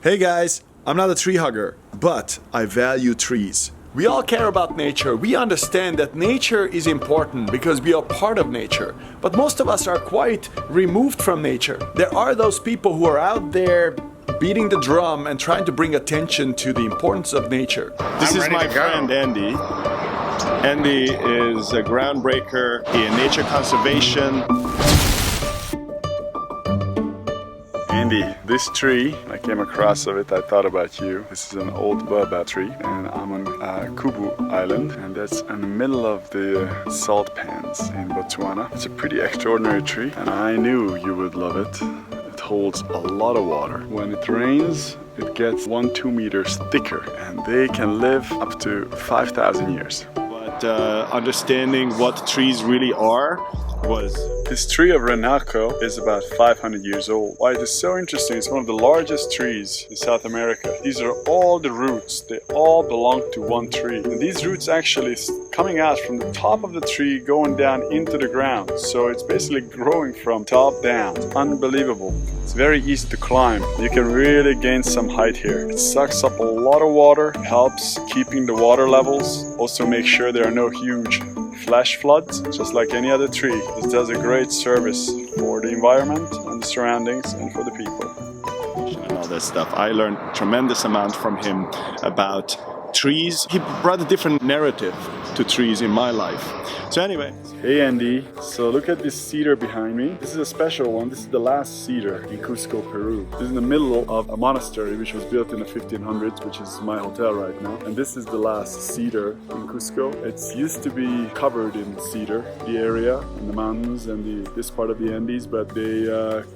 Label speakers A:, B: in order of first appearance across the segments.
A: Hey guys, I'm not a tree hugger, but I value trees. We all care about nature. We understand that nature is important because we are part of nature. But most of us are quite removed from nature. There are those people who are out there beating the drum and trying to bring attention to the importance of nature.
B: This is my friend Andy. Andy is a groundbreaker in nature conservation. Andy, this tree, I came across of it, I thought about you. This is an old baobab tree, and I'm on Kubu Island, and that's in the middle of the salt pans in Botswana. It's a pretty extraordinary tree, and I knew you would love it. It holds a lot of water. When it rains, it gets 1-2 meters thicker, and they can live up to 5,000 years. But understanding what trees really are was... This tree of Renako is about 500 years old. Why it is so interesting, it's one of the largest trees in South America. These are all the roots, they all belong to one tree. And these roots actually coming out from the top of the tree, going down into the ground. So it's basically growing from top down. It's unbelievable. It's very easy to climb. You can really gain some height here. It sucks up a lot of water, helps keeping the water levels, also make sure there are no huge flash floods, just like any other tree. This does a great service for the environment and the surroundings and for the people. And all this stuff. I learned a tremendous amount from him about trees. He brought a different narrative to trees in my life. So anyway. Hey Andy, so look at this cedar behind me. This is a special one. This is the last cedar in Cusco, Peru. This is in the middle of a monastery which was built in the 1500s, which is my hotel right now. And this is the last cedar in Cusco. It's used to be covered in cedar, the area and the mountains and this part of the Andes, but they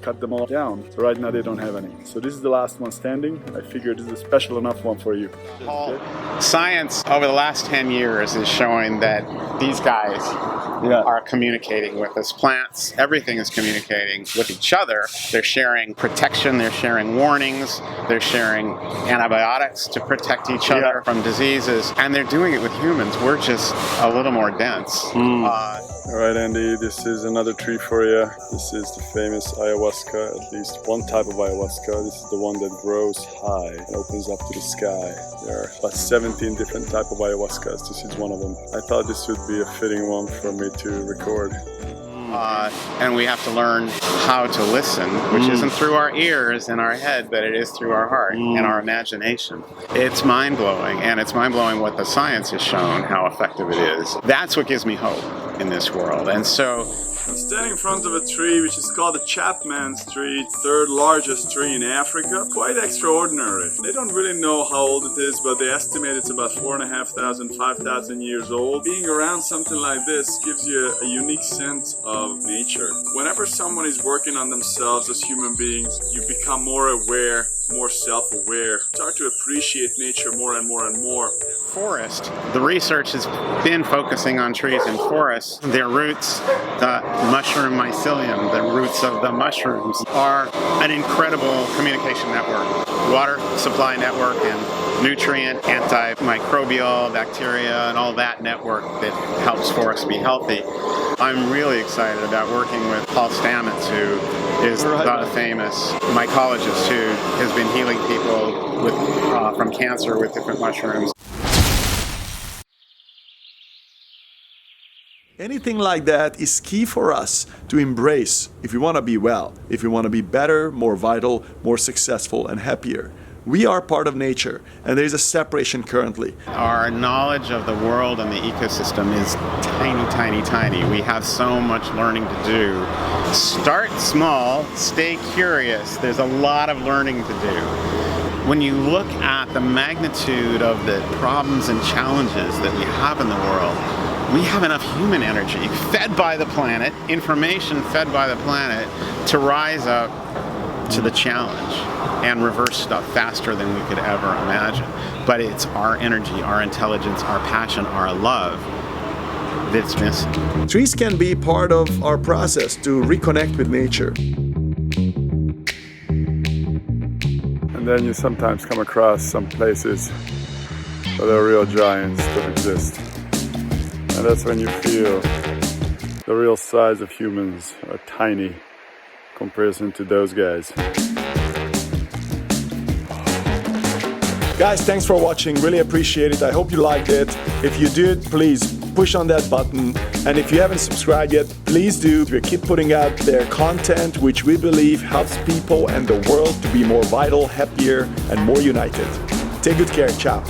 B: cut them all down. So right now they don't have any. So this is the last one standing. I figured this is a special enough one for you.
C: Science over the last 10 years is showing that these guys are communicating with us. Plants, everything is communicating with each other. They're sharing protection, they're sharing warnings, they're sharing antibiotics to protect each other from diseases, and they're doing it with humans. We're just a little more dense.
B: All right, Andy, this is another tree for you. This is the famous ayahuasca, at least one type of ayahuasca. This is the one that grows high and opens up to the sky. There are about 17 different type of ayahuascas. This is one of them. I thought this would be a fitting one for me to record.
C: And we have to learn how to listen, which isn't through our ears and our head, but it is through our heart and our imagination. It's mind-blowing, and it's mind-blowing what the science has shown, how effective it is. That's what gives me hope in this world. And so
B: I'm standing in front of a tree which is called the Chapman's tree, third largest tree in Africa. Quite extraordinary. They don't really know how old it is, but they estimate it's about 4,500, 5,000 years old. Being around something like this gives you a unique sense of nature. Whenever someone is working on themselves as human beings, you become more aware, more self-aware. Start to appreciate nature more and more and more.
C: Forest, the research has been focusing on trees and forests. Their roots, the mushroom mycelium, the roots of the mushrooms, are an incredible communication network, water supply network and nutrient, antimicrobial, bacteria, and all that network that helps forests be healthy. I'm really excited about working with Paul Stamets, who is the famous mycologist who has been healing people with, from cancer with different mushrooms.
A: Anything like that is key for us to embrace if we want to be well, if we want to be better, more vital, more successful, and happier. We are part of nature, and there is a separation currently.
C: Our knowledge of the world and the ecosystem is tiny, tiny, tiny. We have so much learning to do. Start small, stay curious. There's a lot of learning to do. When you look at the magnitude of the problems and challenges that we have in the world, we have enough human energy fed by the planet, information fed by the planet, to rise up to the challenge and reverse stuff faster than we could ever imagine. But it's our energy, our intelligence, our passion, our love that's missing.
A: Trees can be part of our process to reconnect with nature.
B: And then you sometimes come across some places where there are real giants that exist. And that's when you feel the real size of humans are tiny in comparison to those guys.
A: Guys, thanks for watching. Really appreciate it. I hope you liked it. If you did, please push on that button. And if you haven't subscribed yet, please do. We keep putting out their content, which we believe helps people and the world to be more vital, happier, and more united. Take good care. Ciao.